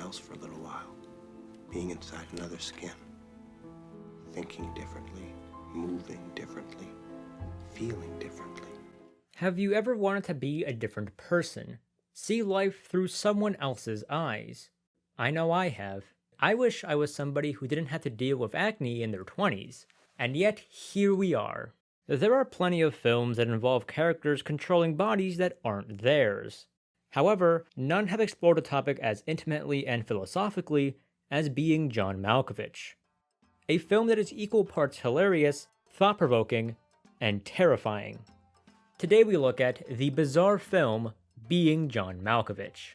else for a little while. Being inside another skin. Thinking differently, moving differently, feeling differently. Have you ever wanted to be a different person? See life through someone else's eyes? I know I have. I wish I was somebody who didn't have to deal with acne in their 20s. And yet, here we are. There are plenty of films that involve characters controlling bodies that aren't theirs. However, none have explored the topic as intimately and philosophically as Being John Malkovich. A film that is equal parts hilarious, thought-provoking, and terrifying. Today we look at the bizarre film Being John Malkovich.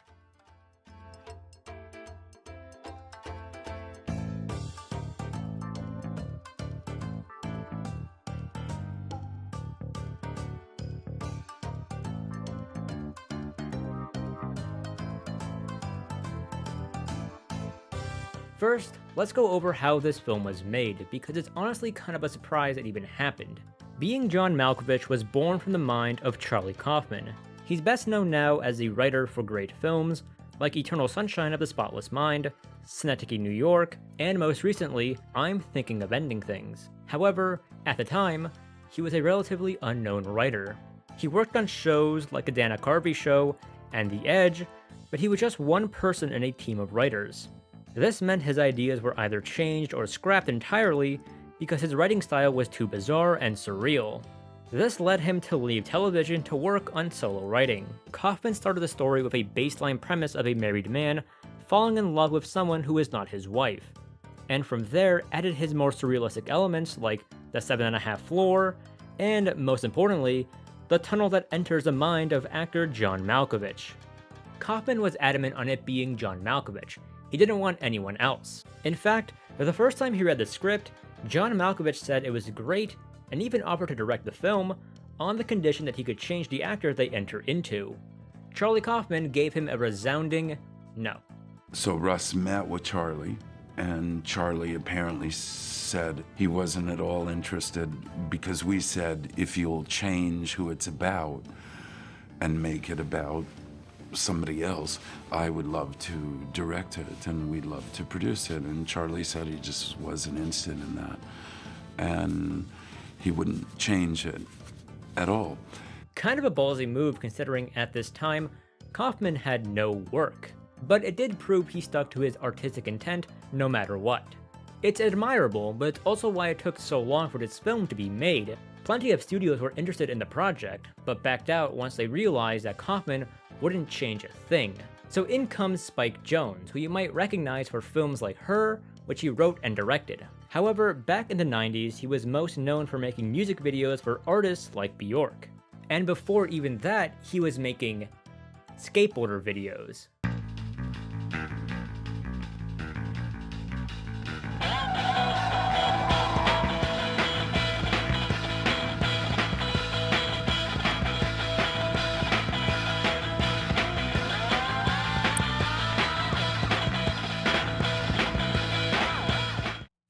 First, let's go over how this film was made, because it's honestly kind of a surprise it even happened. Being John Malkovich was born from the mind of Charlie Kaufman. He's best known now as the writer for great films like Eternal Sunshine of the Spotless Mind, Synecdoche, New York, and most recently, I'm Thinking of Ending Things. However, at the time, he was a relatively unknown writer. He worked on shows like The Dana Carvey Show and The Edge, but he was just one person in a team of writers. This meant his ideas were either changed or scrapped entirely because his writing style was too bizarre and surreal. This led him to leave television to work on solo writing. Kaufman started the story with a baseline premise of a married man falling in love with someone who is not his wife, and from there added his more surrealistic elements like the 7.5 floor, and most importantly, the tunnel that enters the mind of actor John Malkovich. Kaufman was adamant on it being John Malkovich. He didn't want anyone else. In fact, the first time he read the script, John Malkovich said it was great and even offered to direct the film on the condition that he could change the actor they enter into. Charlie Kaufman gave him a resounding no. So Russ met with Charlie, and Charlie apparently said he wasn't at all interested because we said, if you'll change who it's about and make it about somebody else, I would love to direct it and we'd love to produce it. And Charlie said he just wasn't interested in that. And he wouldn't change it at all. Kind of a ballsy move considering at this time, Kaufman had no work. But it did prove he stuck to his artistic intent no matter what. It's admirable, but it's also why it took so long for this film to be made. Plenty of studios were interested in the project, but backed out once they realized that Kaufman wouldn't change a thing. So in comes Spike Jonze, who you might recognize for films like Her, which he wrote and directed. However, back in the 90s, he was most known for making music videos for artists like Bjork. And before even that, he was making skateboarder videos.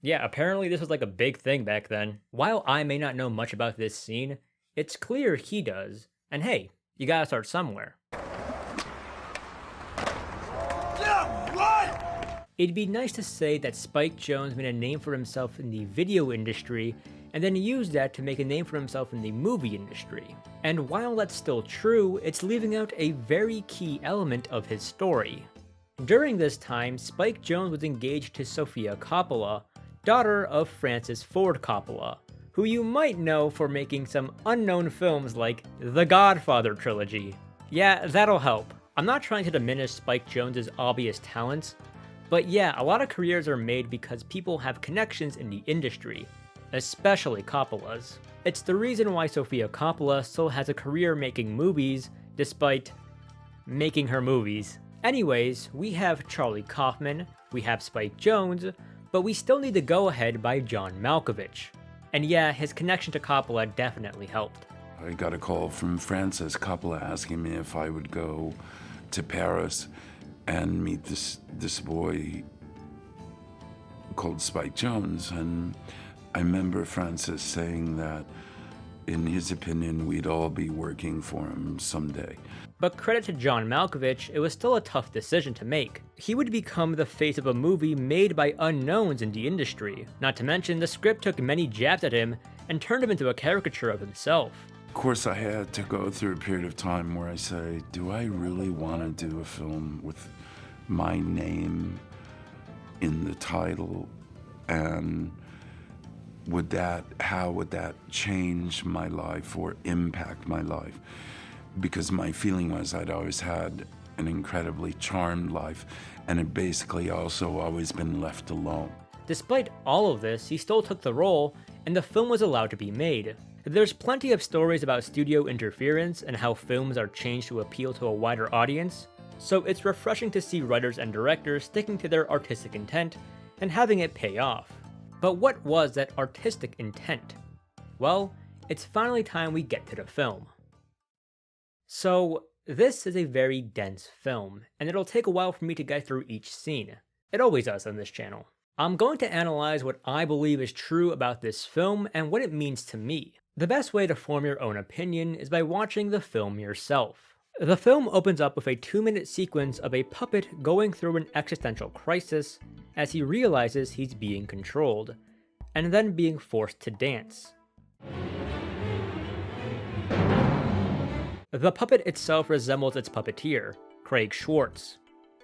Yeah, apparently this was like a big thing back then. While I may not know much about this scene, it's clear he does. And hey, you gotta start somewhere. Yeah, what? It'd be nice to say that Spike Jonze made a name for himself in the video industry, and then used that to make a name for himself in the movie industry. And while that's still true, it's leaving out a very key element of his story. During this time, Spike Jonze was engaged to Sofia Coppola, daughter of Francis Ford Coppola, who you might know for making some unknown films like The Godfather trilogy. Yeah, that'll help. I'm not trying to diminish Spike Jonze's obvious talents, but yeah, a lot of careers are made because people have connections in the industry, especially Coppola's. It's the reason why Sofia Coppola still has a career making movies, despite making her movies. Anyways, we have Charlie Kaufman, we have Spike Jonze, but we still need the go-ahead by John Malkovich. And yeah, his connection to Coppola definitely helped. I got a call from Francis Coppola asking me if I would go to Paris and meet this boy called Spike Jonze. And I remember Francis saying that, in his opinion, we'd all be working for him someday. But credit to John Malkovich, it was still a tough decision to make. He would become the face of a movie made by unknowns in the industry. Not to mention, the script took many jabs at him and turned him into a caricature of himself. Of course, I had to go through a period of time where I say, do I really want to do a film with my name in the title? And how would that change my life or impact my life? Because my feeling was I'd always had an incredibly charmed life, and it basically also always been left alone. Despite all of this, he still took the role, and the film was allowed to be made. There's plenty of stories about studio interference and how films are changed to appeal to a wider audience, so it's refreshing to see writers and directors sticking to their artistic intent and having it pay off. But what was that artistic intent? Well, it's finally time we get to the film. So, this is a very dense film, and it'll take a while for me to get through each scene. It always does on this channel. I'm going to analyze what I believe is true about this film and what it means to me. The best way to form your own opinion is by watching the film yourself. The film opens up with a 2-minute sequence of a puppet going through an existential crisis as he realizes he's being controlled, and then being forced to dance. The puppet itself resembles its puppeteer, Craig Schwartz.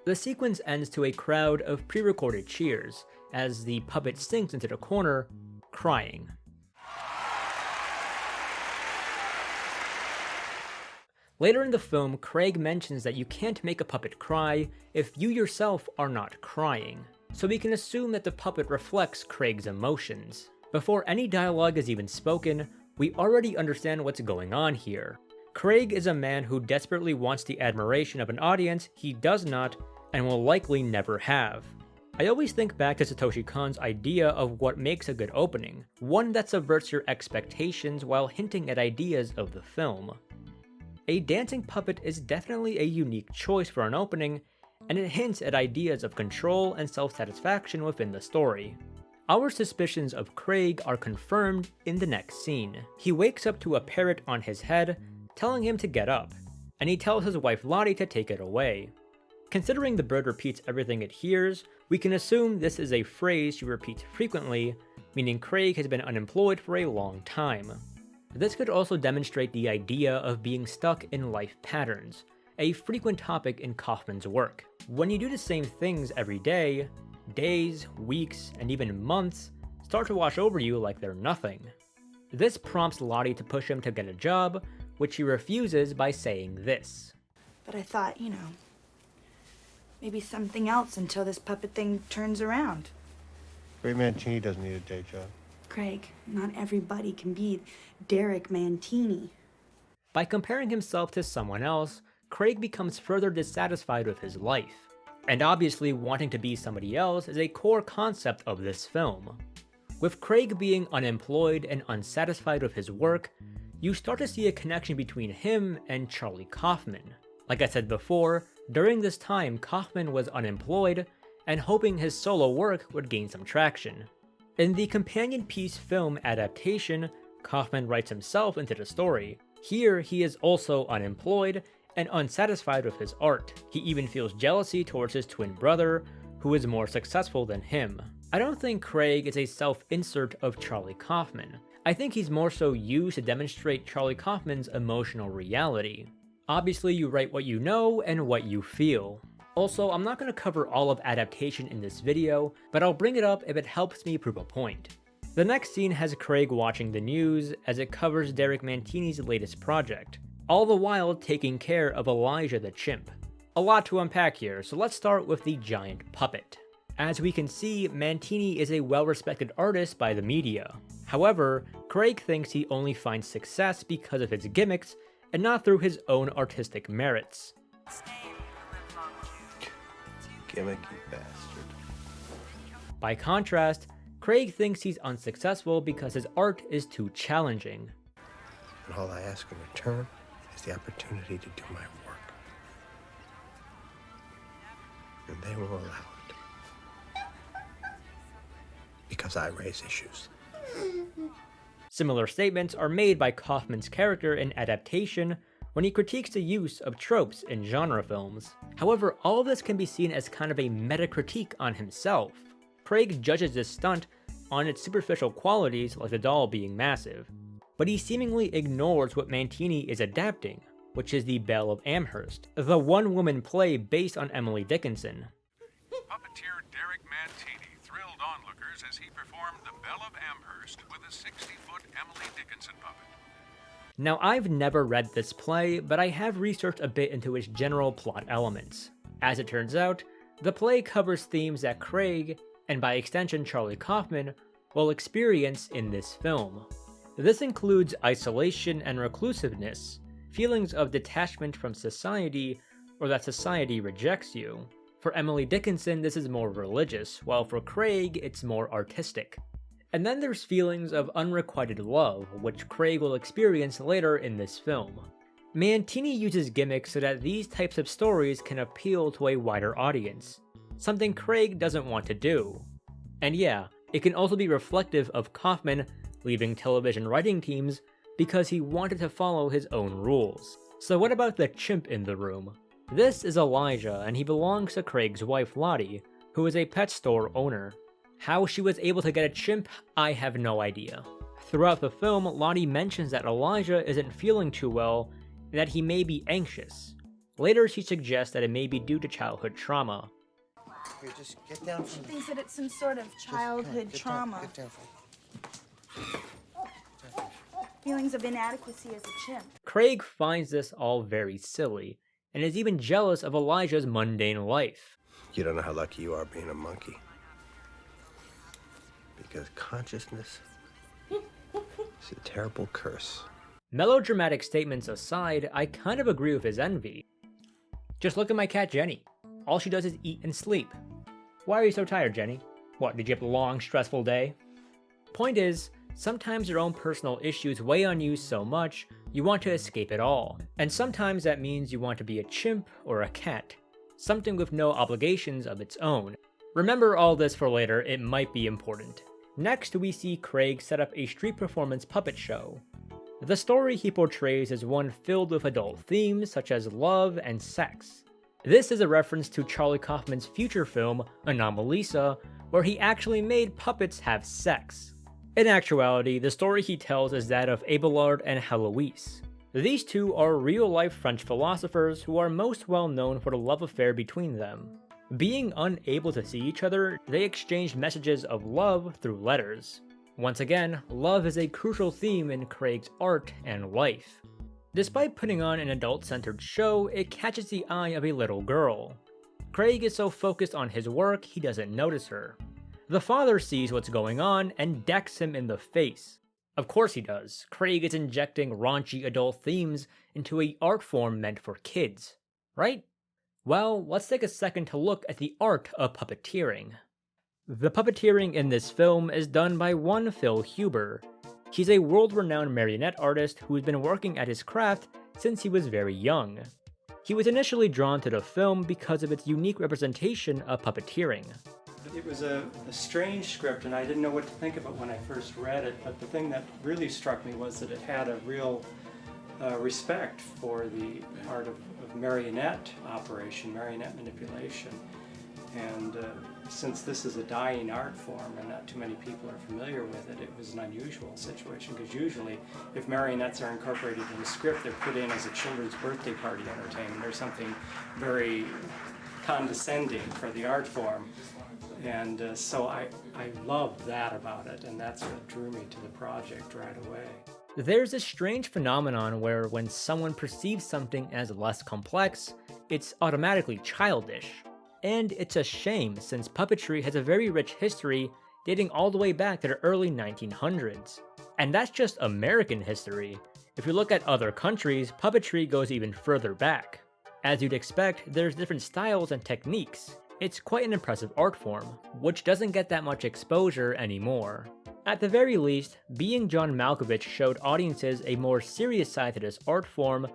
The sequence ends to a crowd of pre-recorded cheers as the puppet sinks into the corner, crying. Later in the film, Craig mentions that you can't make a puppet cry if you yourself are not crying, so we can assume that the puppet reflects Craig's emotions. Before any dialogue is even spoken, we already understand what's going on here. Craig is a man who desperately wants the admiration of an audience he does not and will likely never have. I always think back to Satoshi Kon's idea of what makes a good opening, one that subverts your expectations while hinting at ideas of the film. A dancing puppet is definitely a unique choice for an opening, and it hints at ideas of control and self-satisfaction within the story. Our suspicions of Craig are confirmed in the next scene. He wakes up to a parrot on his head, telling him to get up, and he tells his wife Lottie to take it away. Considering the bird repeats everything it hears, we can assume this is a phrase she repeats frequently, meaning Craig has been unemployed for a long time. This could also demonstrate the idea of being stuck in life patterns, a frequent topic in Kaufman's work. When you do the same things every day, days, weeks, and even months start to wash over you like they're nothing. This prompts Lottie to push him to get a job, which he refuses by saying this. But I thought, maybe something else until this puppet thing turns around. Great Mancini doesn't need a day job. Craig, not everybody can be Derek Mantini. By comparing himself to someone else, Craig becomes further dissatisfied with his life. And obviously wanting to be somebody else is a core concept of this film. With Craig being unemployed and unsatisfied with his work, you start to see a connection between him and Charlie Kaufman. Like I said before, during this time Kaufman was unemployed and hoping his solo work would gain some traction. In the companion piece film adaptation, Kaufman writes himself into the story. Here, he is also unemployed and unsatisfied with his art. He even feels jealousy towards his twin brother, who is more successful than him. I don't think Craig is a self-insert of Charlie Kaufman. I think he's more so used to demonstrate Charlie Kaufman's emotional reality. Obviously, you write what you know and what you feel. Also, I'm not going to cover all of adaptation in this video, but I'll bring it up if it helps me prove a point. The next scene has Craig watching the news as it covers Derek Mantini's latest project, all the while taking care of Elijah the chimp. A lot to unpack here, so let's start with the giant puppet. As we can see, Mantini is a well-respected artist by the media. However, Craig thinks he only finds success because of his gimmicks and not through his own artistic merits. Gimmicky bastard. By contrast, Craig thinks he's unsuccessful because his art is too challenging. And all I ask in return is the opportunity to do my work. And they will allow it. Because I raise issues. Similar statements are made by Kaufman's character in adaptation when he critiques the use of tropes in genre films. However, all of this can be seen as kind of a meta-critique on himself. Craig judges this stunt on its superficial qualities, like the doll being massive, but he seemingly ignores what Mantini is adapting, which is the Belle of Amherst, the one-woman play based on Emily Dickinson. Puppeteer Derek Mantini thrilled onlookers as he performed the Belle of Amherst with a 60-foot Emily Dickinson puppet. Now, I've never read this play, but I have researched a bit into its general plot elements. As it turns out, the play covers themes that Craig, and by extension Charlie Kaufman, will experience in this film. This includes isolation and reclusiveness, feelings of detachment from society, or that society rejects you. For Emily Dickinson, this is more religious, while for Craig, it's more artistic. And then there's feelings of unrequited love, which Craig will experience later in this film. Mantini uses gimmicks so that these types of stories can appeal to a wider audience, something Craig doesn't want to do. And yeah, it can also be reflective of Kaufman leaving television writing teams because he wanted to follow his own rules. So what about the chimp in the room? This is Elijah, and he belongs to Craig's wife Lottie, who is a pet store owner. How she was able to get a chimp, I have no idea. Throughout the film, Lottie mentions that Elijah isn't feeling too well, and that he may be anxious. Later, she suggests that it may be due to childhood trauma. Here, just get down She from thinks that it's some sort of childhood trauma. Get down from Feelings of inadequacy as a chimp. Craig finds this all very silly, and is even jealous of Elijah's mundane life. You don't know how lucky you are being a monkey. Because consciousness is a terrible curse. Melodramatic statements aside, I kind of agree with his envy. Just look at my cat Jenny. All she does is eat and sleep. Why are you so tired, Jenny? What, did you have a long, stressful day? Point is, sometimes your own personal issues weigh on you so much, you want to escape it all. And sometimes that means you want to be a chimp or a cat. Something with no obligations of its own. Remember all this for later, it might be important. Next, we see Craig set up a street performance puppet show. The story he portrays is one filled with adult themes such as love and sex. This is a reference to Charlie Kaufman's future film, Anomalisa, where he actually made puppets have sex. In actuality, the story he tells is that of Abelard and Heloise. These two are real-life French philosophers who are most well known for the love affair between them. Being unable to see each other, they exchanged messages of love through letters. Once again, love is a crucial theme in Craig's art and life. Despite putting on an adult-centered show, it catches the eye of a little girl. Craig is so focused on his work, he doesn't notice her. The father sees what's going on and decks him in the face. Of course he does. Craig is injecting raunchy adult themes into an art form meant for kids, right? Well, let's take a second to look at the art of puppeteering. The puppeteering in this film is done by one Phil Huber. He's a world-renowned marionette artist who's been working at his craft since he was very young. He was initially drawn to the film because of its unique representation of puppeteering. It was a strange script, and I didn't know what to think of it when I first read it, but the thing that really struck me was that it had a real respect for the art of marionette operation, marionette manipulation. And since this is a dying art form and not too many people are familiar with it, it was an unusual situation, because usually if marionettes are incorporated in a script, they're put in as a children's birthday party entertainment or something very condescending for the art form. And so I loved that about it, and that's what drew me to the project right away. There's this strange phenomenon where when someone perceives something as less complex, it's automatically childish. And it's a shame, since puppetry has a very rich history dating all the way back to the early 1900s. And that's just American history. If you look at other countries, puppetry goes even further back. As you'd expect, there's different styles and techniques. It's quite an impressive art form, which doesn't get that much exposure anymore. At the very least, Being John Malkovich showed audiences a more serious side to this art form,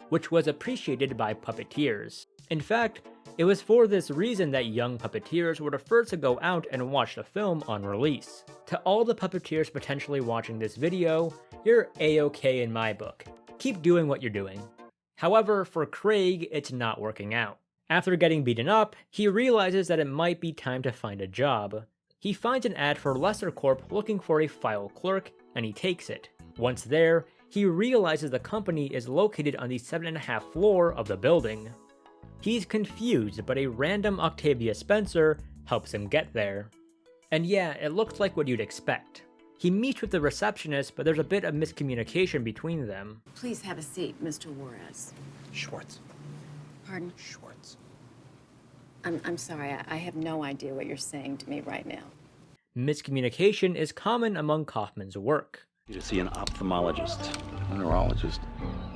which was appreciated by puppeteers. In fact, it was for this reason that young puppeteers were the first to go out and watch the film on release. To all the puppeteers potentially watching this video, you're A-OK in my book. Keep doing what you're doing. However, for Craig, it's not working out. After getting beaten up, he realizes that it might be time to find a job. He finds an ad for Lester Corp looking for a file clerk, and he takes it. Once there, he realizes the company is located on the 7.5th floor of the building. He's confused, but a random Octavia Spencer helps him get there. And yeah, it looks like what you'd expect. He meets with the receptionist, but there's a bit of miscommunication between them. Please have a seat, Mr. Juarez. Schwartz. Pardon? Schwartz. I'm sorry, I have no idea what you're saying to me right now. Miscommunication is common among Kaufman's work. To see an ophthalmologist. A neurologist.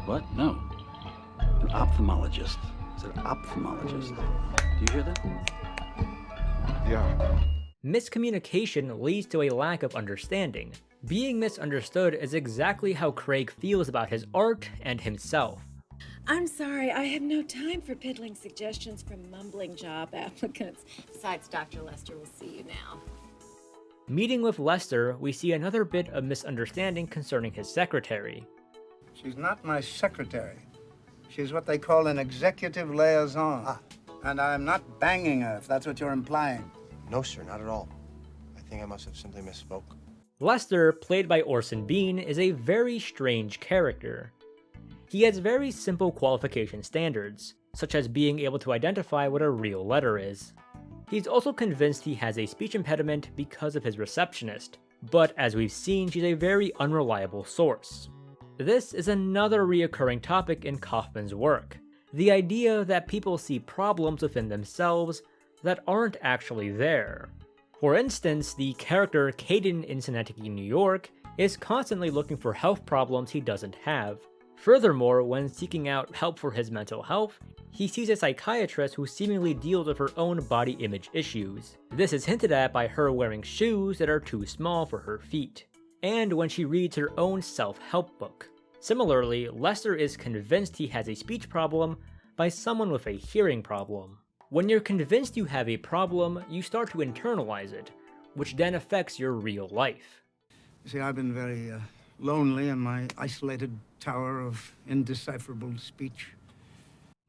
What? No. An ophthalmologist. It's an ophthalmologist. Do you hear that? Yeah. Miscommunication leads to a lack of understanding. Being misunderstood is exactly how Craig feels about his art and himself. I'm sorry, I have no time for piddling suggestions from mumbling job applicants. Besides, Dr. Lester will see you now. Meeting with Lester, we see another bit of misunderstanding concerning his secretary. She's not my secretary. She's what they call an executive liaison. And I'm not banging her, if that's what you're implying. No, sir, not at all. I think I must have simply misspoke. Lester, played by Orson Bean, is a very strange character. He has very simple qualification standards, such as being able to identify what a real letter is. He's also convinced he has a speech impediment because of his receptionist, but as we've seen, she's a very unreliable source. This is another reoccurring topic in Kaufman's work, the idea that people see problems within themselves that aren't actually there. For instance, the character Caden in Synecdoche, New York, is constantly looking for health problems he doesn't have. Furthermore, when seeking out help for his mental health, he sees a psychiatrist who seemingly deals with her own body image issues. This is hinted at by her wearing shoes that are too small for her feet, and when she reads her own self-help book. Similarly, Lester is convinced he has a speech problem by someone with a hearing problem. When you're convinced you have a problem, you start to internalize it, which then affects your real life. You see, I've been very lonely in my isolated tower of indecipherable speech.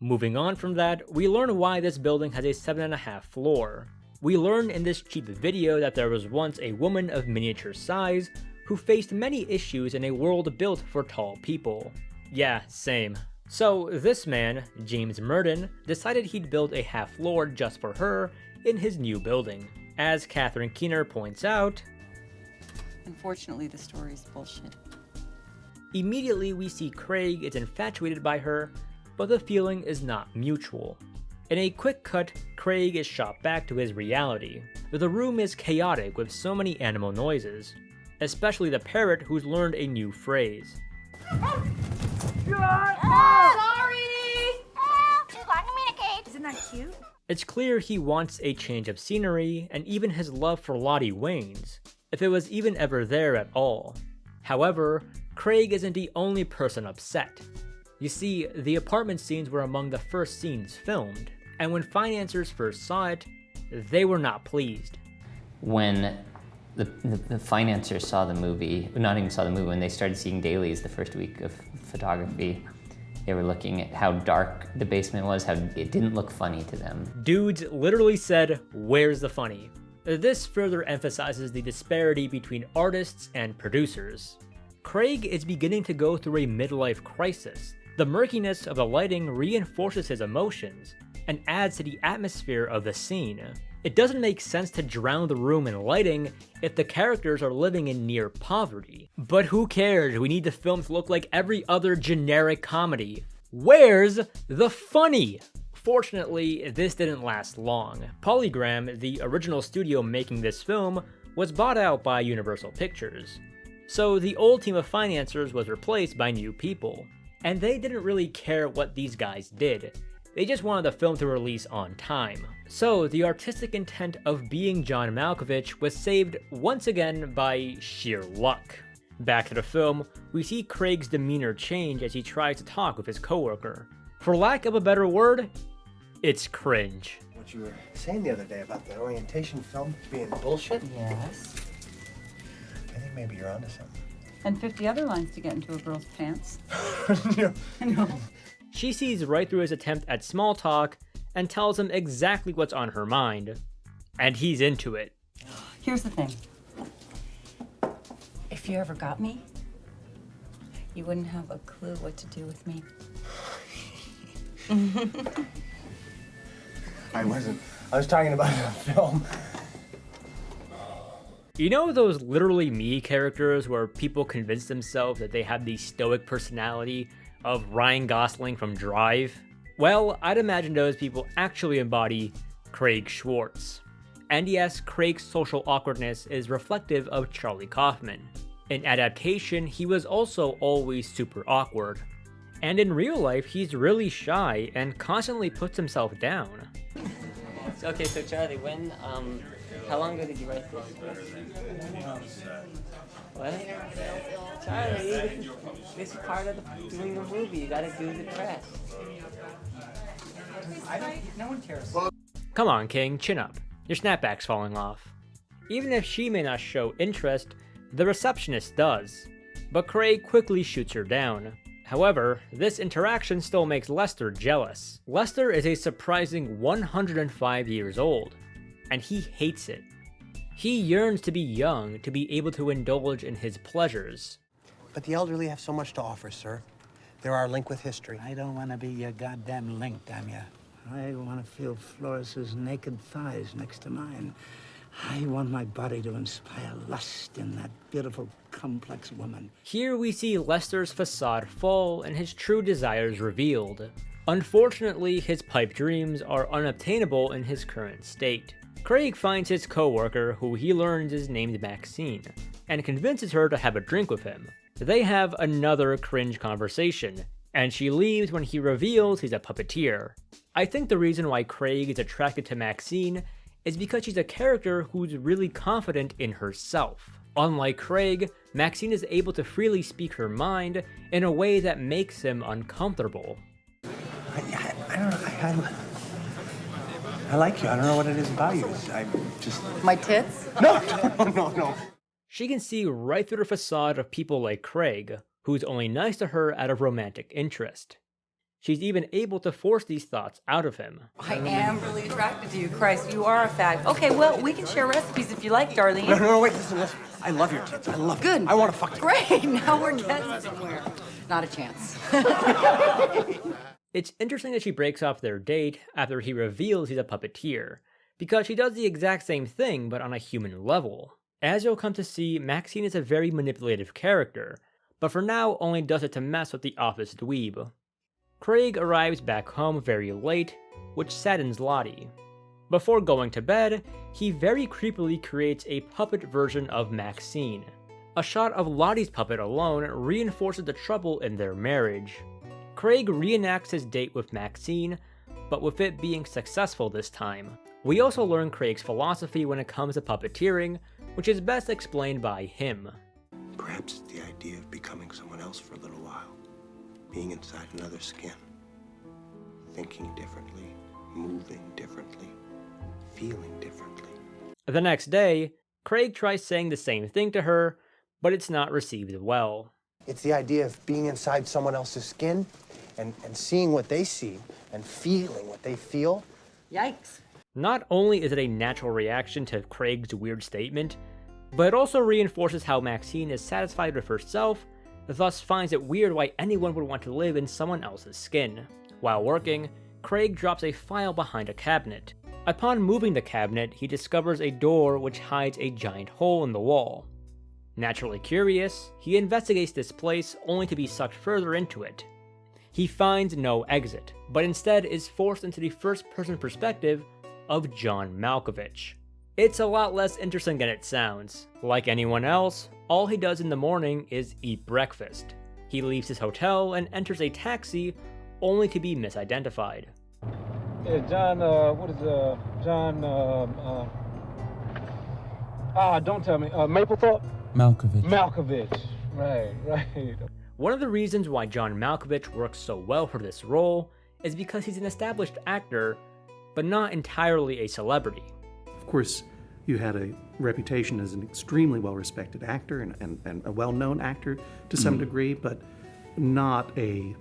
Moving on from that, we learn why this building has a 7.5 floor. We learn in this cheap video that there was once a woman of miniature size who faced many issues in a world built for tall people. Yeah, same. So this man, James Murden, decided he'd build a half floor just for her in his new building. As Catherine Keener points out, unfortunately, the story's bullshit. Immediately we see Craig is infatuated by her, but the feeling is not mutual. In a quick cut, Craig is shot back to his reality. The room is chaotic with so many animal noises, especially the parrot who's learned a new phrase. Isn't that cute? It's clear he wants a change of scenery, and even his love for Lottie wanes, if it was even ever there at all. However, Craig isn't the only person upset. You see, the apartment scenes were among the first scenes filmed, and when financiers first saw it, they were not pleased. When the financiers saw the movie, not even saw the movie, when they started seeing dailies the first week of photography, they were looking at how dark the basement was, how it didn't look funny to them. Dudes literally said, "Where's the funny?" This further emphasizes the disparity between artists and producers. Craig is beginning to go through a midlife crisis. The murkiness of the lighting reinforces his emotions and adds to the atmosphere of the scene. It doesn't make sense to drown the room in lighting if the characters are living in near poverty. But who cares? We need the film to look like every other generic comedy. Where's the funny? Fortunately, this didn't last long. Polygram, the original studio making this film, was bought out by Universal Pictures. So the old team of financiers was replaced by new people. And they didn't really care what these guys did. They just wanted the film to release on time. So the artistic intent of being John Malkovich was saved once again by sheer luck. Back to the film, we see Craig's demeanor change as he tries to talk with his coworker. For lack of a better word, it's cringe. What you were saying the other day about the orientation film being bullshit? Yes. I think maybe you're onto something. And 50 other lines to get into a girl's pants. No. No. She sees right through his attempt at small talk and tells him exactly what's on her mind. And he's into it. Here's the thing. If you ever got me, you wouldn't have a clue what to do with me. I wasn't. I was talking about the film. You know those literally me characters where people convince themselves that they have the stoic personality of Ryan Gosling from Drive? Well, I'd imagine those people actually embody Craig Schwartz. And yes, Craig's social awkwardness is reflective of Charlie Kaufman. In adaptation, he was also always super awkward. And in real life, he's really shy and constantly puts himself down. Okay, so Charlie, how long ago did you write this? What? Charlie, this is part of doing a movie. You gotta do the press. No one cares. Come on, King, chin up. Your snapback's falling off. Even if she may not show interest, the receptionist does. But Craig quickly shoots her down. However, this interaction still makes Lester jealous. Lester is a surprising 105 years old, and he hates it. He yearns to be young, to be able to indulge in his pleasures. But the elderly have so much to offer, sir. They're our link with history. I don't want to be your goddamn link, damn ya. I want to feel Floris's naked thighs next to mine. I want my body to inspire lust in that beautiful, complex woman. Here we see Lester's facade fall and his true desires revealed. Unfortunately, his pipe dreams are unobtainable in his current state. Craig finds his co-worker, who he learns is named Maxine, and convinces her to have a drink with him. They have another cringe conversation, and she leaves when he reveals he's a puppeteer. I think the reason why Craig is attracted to Maxine is because she's a character who's really confident in herself. Unlike Craig, Maxine is able to freely speak her mind in a way that makes him uncomfortable. I don't know. I like you. I don't know what it is about you. I just... My tits? No. She can see right through the facade of people like Craig, who's only nice to her out of romantic interest. She's even able to force these thoughts out of him. I am really attracted to you, Christ. You are a fact. Okay, well, we can share recipes if you like, Darlene. No, wait, listen. I love your tits. I love Good. Them. I want to fuck you. Great, now we're getting somewhere. Not a chance. It's interesting that she breaks off their date after he reveals he's a puppeteer, because she does the exact same thing but on a human level. As you'll come to see, Maxine is a very manipulative character, but for now only does it to mess with the office dweeb. Craig arrives back home very late, which saddens Lottie. Before going to bed, he very creepily creates a puppet version of Maxine. A shot of Lottie's puppet alone reinforces the trouble in their marriage. Craig reenacts his date with Maxine, but with it being successful this time. We also learn Craig's philosophy when it comes to puppeteering, which is best explained by him. Perhaps it's the idea of becoming someone else for a little while. Being inside another skin. Thinking differently, moving differently, feeling differently. The next day, Craig tries saying the same thing to her, but it's not received well. It's the idea of being inside someone else's skin and seeing what they see and feeling what they feel. Yikes. Not only is it a natural reaction to Craig's weird statement, but it also reinforces how Maxine is satisfied with herself, thus finds it weird why anyone would want to live in someone else's skin. While working, Craig drops a file behind a cabinet. Upon moving the cabinet, he discovers a door which hides a giant hole in the wall. Naturally curious, he investigates this place only to be sucked further into it. He finds no exit, but instead is forced into the first-person perspective of John Malkovich. It's a lot less interesting than it sounds. Like anyone else, all he does in the morning is eat breakfast. He leaves his hotel and enters a taxi only to be misidentified. Yeah, John, don't tell me, Maplethorpe? Malkovich, right. One of the reasons why John Malkovich works so well for this role is because he's an established actor, but not entirely a celebrity. Of course, you had a reputation as an extremely well-respected actor and a well-known actor to some degree, but not a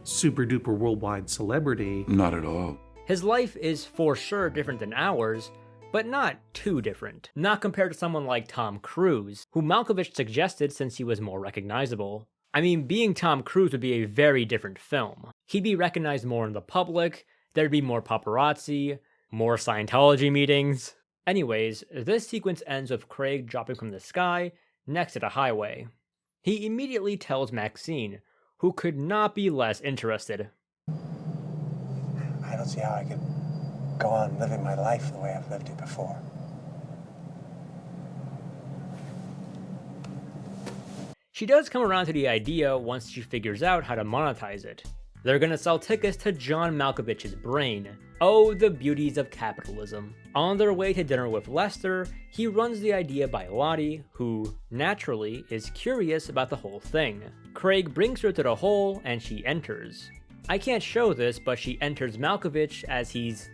super duper worldwide celebrity. Not at all. His life is for sure different than ours, but not too different. Not compared to someone like Tom Cruise, who Malkovich suggested since he was more recognizable. I mean, being Tom Cruise would be a very different film. He'd be recognized more in the public, there'd be more paparazzi, more Scientology meetings. Anyways, this sequence ends with Craig dropping from the sky next to the highway. He immediately tells Maxine, who could not be less interested. I don't see how I could go on living my life the way I've lived it before. She does come around to the idea once she figures out how to monetize it. They're gonna sell tickets to John Malkovich's brain. Oh, the beauties of capitalism. On their way to dinner with Lester, he runs the idea by Lottie, who, naturally, is curious about the whole thing. Craig brings her to the hole and she enters. I can't show this, but she enters Malkovich as he's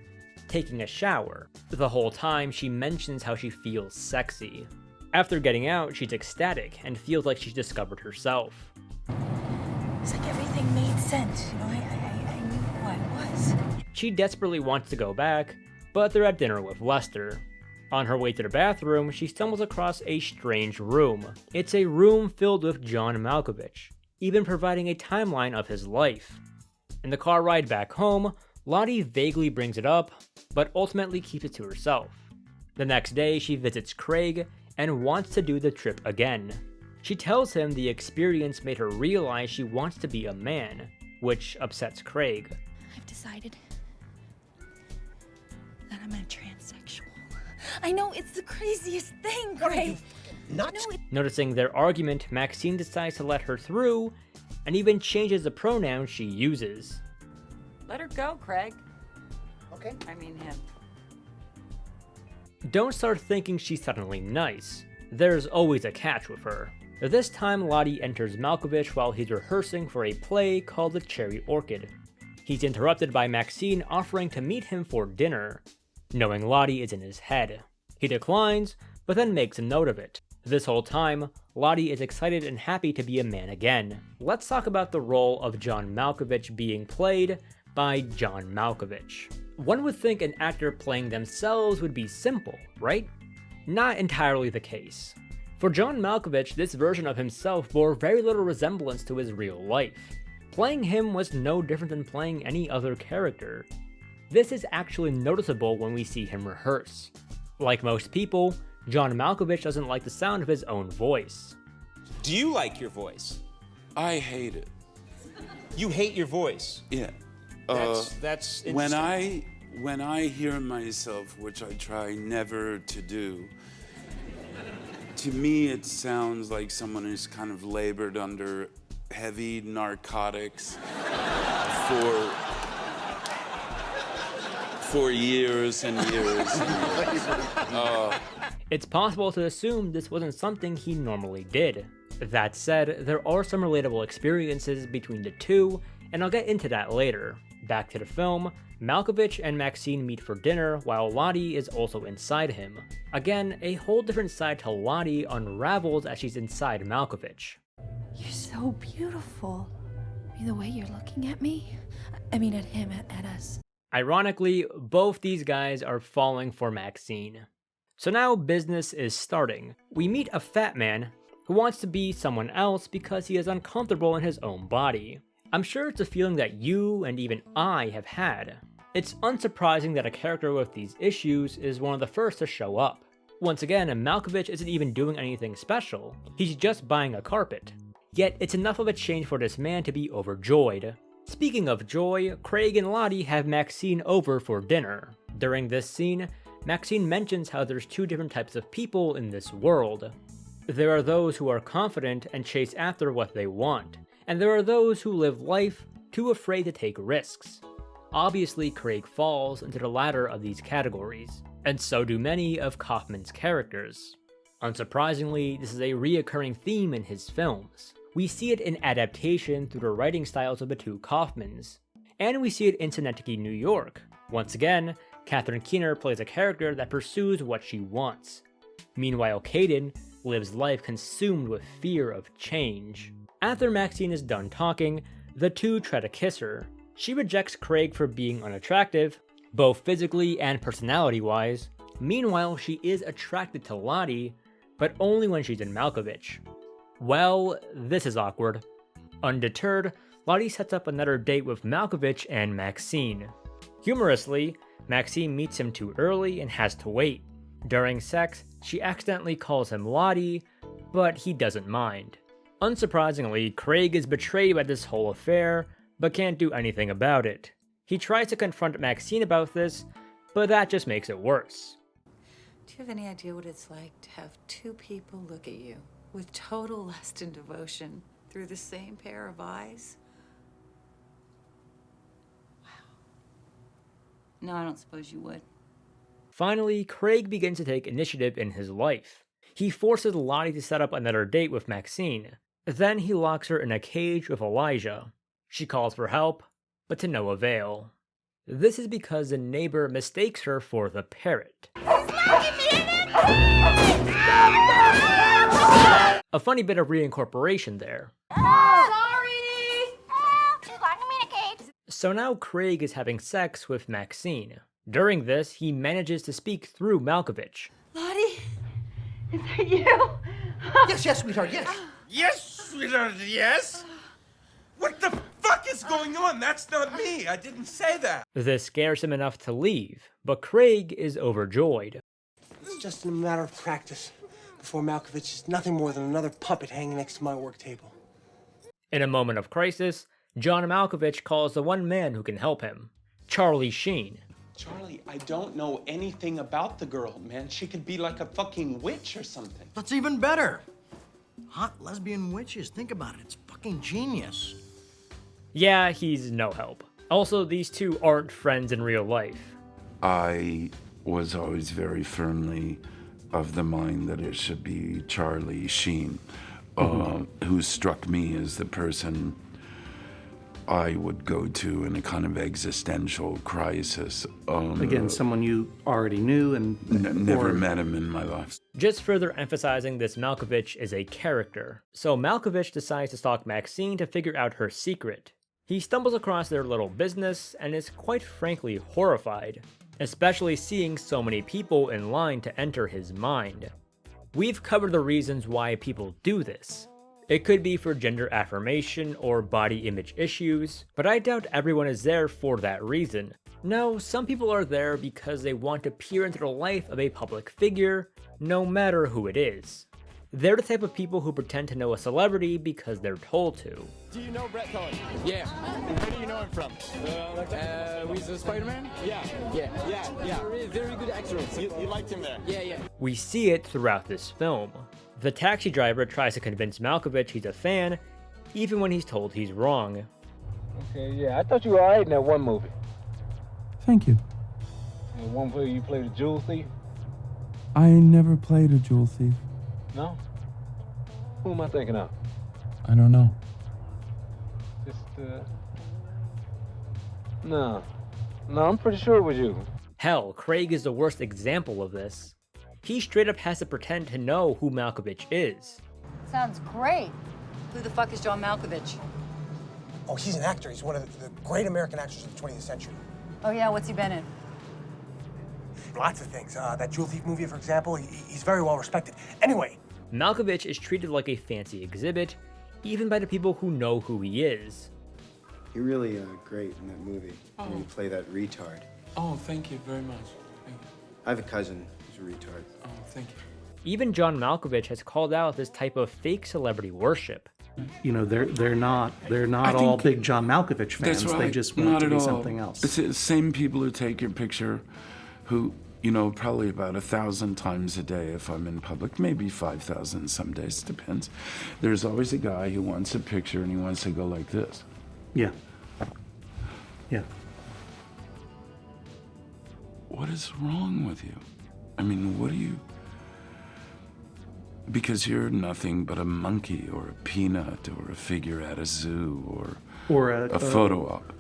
taking a shower. The whole time she mentions how she feels sexy. After getting out, she's ecstatic and feels like she's discovered herself. It's like everything made sense, you know, I knew who I was. She desperately wants to go back, but they're at dinner with Lester. On her way to the bathroom, she stumbles across a strange room. It's a room filled with John Malkovich, even providing a timeline of his life. In the car ride back home, Lottie vaguely brings it up, but ultimately keeps it to herself. The next day, she visits Craig and wants to do the trip again. She tells him the experience made her realize she wants to be a man, which upsets Craig. I've decided that I'm a transsexual. I know, it's the craziest thing, Craig. Nuts. Noticing their argument, Maxine decides to let her through, and even changes the pronouns she uses. Let her go, Craig. Okay. I mean him. Don't start thinking she's suddenly nice. There's always a catch with her. This time, Lottie enters Malkovich while he's rehearsing for a play called The Cherry Orchid. He's interrupted by Maxine offering to meet him for dinner, knowing Lottie is in his head. He declines, but then makes a note of it. This whole time, Lottie is excited and happy to be a man again. Let's talk about the role of John Malkovich being played by John Malkovich. One would think an actor playing themselves would be simple, right? Not entirely the case. For John Malkovich, this version of himself bore very little resemblance to his real life. Playing him was no different than playing any other character. This is actually noticeable when we see him rehearse. Like most people, John Malkovich doesn't like the sound of his own voice. Do you like your voice? I hate it. You hate your voice? Yeah. That's interesting. When I hear myself, which I try never to do, to me it sounds like someone who's kind of labored under heavy narcotics for years and years and years. It's possible to assume this wasn't something he normally did. That said, there are some relatable experiences between the two, and I'll get into that later. Back to the film, Malkovich and Maxine meet for dinner while Lottie is also inside him. Again, a whole different side to Lottie unravels as she's inside Malkovich. You're so beautiful. The way you're looking at me. I mean at him, at us. Ironically, both these guys are falling for Maxine. So now business is starting. We meet a fat man who wants to be someone else because he is uncomfortable in his own body. I'm sure it's a feeling that you and even I have had. It's unsurprising that a character with these issues is one of the first to show up. Once again, Malkovich isn't even doing anything special, he's just buying a carpet. Yet it's enough of a change for this man to be overjoyed. Speaking of joy, Craig and Lottie have Maxine over for dinner. During this scene, Maxine mentions how there's two different types of people in this world. There are those who are confident and chase after what they want, and there are those who live life too afraid to take risks. Obviously, Craig falls into the latter of these categories, and so do many of Kaufman's characters. Unsurprisingly, this is a reoccurring theme in his films. We see it in adaptation through the writing styles of the two Kaufmans, and we see it in Synecdoche, New York. Once again, Catherine Keener plays a character that pursues what she wants. Meanwhile, Caden lives life consumed with fear of change. After Maxine is done talking, The two try to kiss her. She rejects Craig for being unattractive, both physically and personality-wise. Meanwhile, she is attracted to Lottie, but only when she's in Malkovich. Well, this is awkward. Undeterred, Lottie sets up another date with Malkovich and Maxine. Humorously, Maxine meets him too early and has to wait. During sex, she accidentally calls him Lottie, but he doesn't mind. Unsurprisingly, Craig is betrayed by this whole affair, but can't do anything about it. He tries to confront Maxine about this, but that just makes it worse. Do you have any idea what it's like to have two people look at you with total lust and devotion through the same pair of eyes? Wow. No, I don't suppose you would. Finally, Craig begins to take initiative in his life. He forces Lottie to set up another date with Maxine. Then he locks her in a cage with Elijah. She calls for help, but to no avail. This is because the neighbor mistakes her for the parrot. A funny bit of reincorporation there. Sorry! She's locking me in a cage. So now Craig is having sex with Maxine. During this, he manages to speak through Malkovich. Lottie, is that you? Yes, sweetheart, yes. Yes, sweetheart, yes? What the fuck is going on? That's not me. I didn't say that. This scares him enough to leave, but Craig is overjoyed. It's just a matter of practice. Before Malkovich is nothing more than another puppet hanging next to my work table. In a moment of crisis, John Malkovich calls the one man who can help him, Charlie Sheen. Charlie, I don't know anything about the girl, man. She could be like a fucking witch or something. That's even better. Hot lesbian witches, think about it. It's fucking genius. Yeah, he's no help. Also, these two aren't friends in real life. I was always very firmly of the mind that it should be Charlie Sheen, who struck me as the person I would go to in a kind of existential crisis. Again, someone you already knew and never met him in my life. Just further emphasizing this Malkovich is a character. So Malkovich decides to stalk Maxine to figure out her secret. He stumbles across their little business and is quite frankly horrified, especially seeing so many people in line to enter his mind. We've covered the reasons why people do this. It could be for gender affirmation or body image issues, but I doubt everyone is there for that reason. No, some people are there because they want to peer into the life of a public figure, no matter who it is. They're the type of people who pretend to know a celebrity because they're told to. Do you know Brett Cohen? Yeah. Where do you know him from? With Spider-Man? Yeah. Very good actor. You liked him there? Yeah. We see it throughout this film. The taxi driver tries to convince Malkovich he's a fan, even when he's told he's wrong. Okay, yeah, I thought you were alright in that one movie. Thank you. And one where you played a jewel thief? I never played a jewel thief. No? Who am I thinking of? I don't know. No, I'm pretty sure it was you. Hell, Craig is the worst example of this. He straight up has to pretend to know who Malkovich is. Sounds great. Who the fuck is John Malkovich? Oh, he's an actor. He's one of the great American actors of the 20th century. Oh yeah, what's he been in? Lots of things. That Jewel Thief movie, for example, he's very well respected. Anyway. Malkovich is treated like a fancy exhibit, even by the people who know who he is. You're really great in that movie. You play that retard. Oh, thank you very much. Thank you. I have a cousin who's a retard. Oh, thank you. Even John Malkovich has called out this type of fake celebrity worship. You know, they're not all big John Malkovich fans. That's right. They just want to be something else. It's the same people who take your picture, who, you know, probably about 1,000 times a day if I'm in public, maybe 5,000 some days, depends. There's always a guy who wants a picture and he wants to go like this. Yeah. Yeah. What is wrong with you? I mean, what do you... Because you're nothing but a monkey or a peanut or a figure at a zoo or a photo op.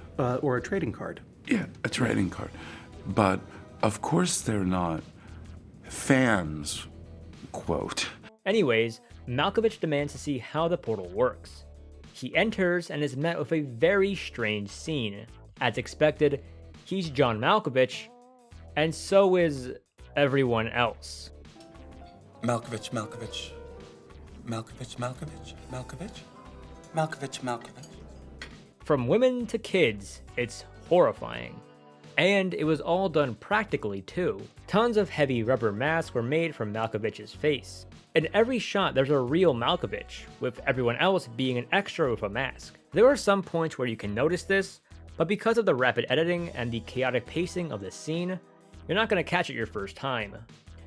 Or a trading card. Yeah, a trading card. But, of course, they're not fans, quote. Anyways, Malkovich demands to see how the portal works. He enters and is met with a very strange scene. As expected, he's John Malkovich, and so is everyone else. Malkovich, Malkovich. Malkovich, Malkovich, Malkovich. Malkovich, Malkovich. From women to kids, it's horrifying. And it was all done practically too. Tons of heavy rubber masks were made from Malkovich's face. In every shot there's a real Malkovich, with everyone else being an extra with a mask. There are some points where you can notice this, but because of the rapid editing and the chaotic pacing of the scene, you're not going to catch it your first time.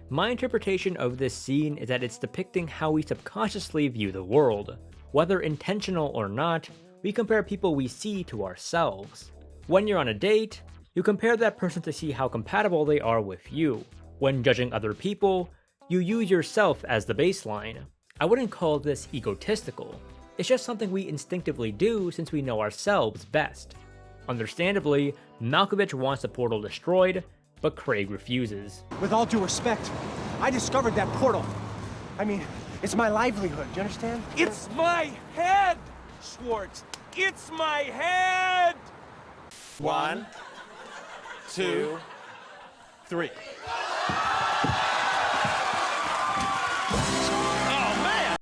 My interpretation of this scene is that it's depicting how we subconsciously view the world. Whether intentional or not, we compare people we see to ourselves. When you're on a date, you compare that person to see how compatible they are with you. When judging other people, you use yourself as the baseline. I wouldn't call this egotistical. It's just something we instinctively do since we know ourselves best. Understandably, Malkovich wants the portal destroyed, but Craig refuses. With all due respect, I discovered that portal. I mean, it's my livelihood, do you understand? It's my head, Schwartz. It's my head. 1, 2, 3. Oh, man!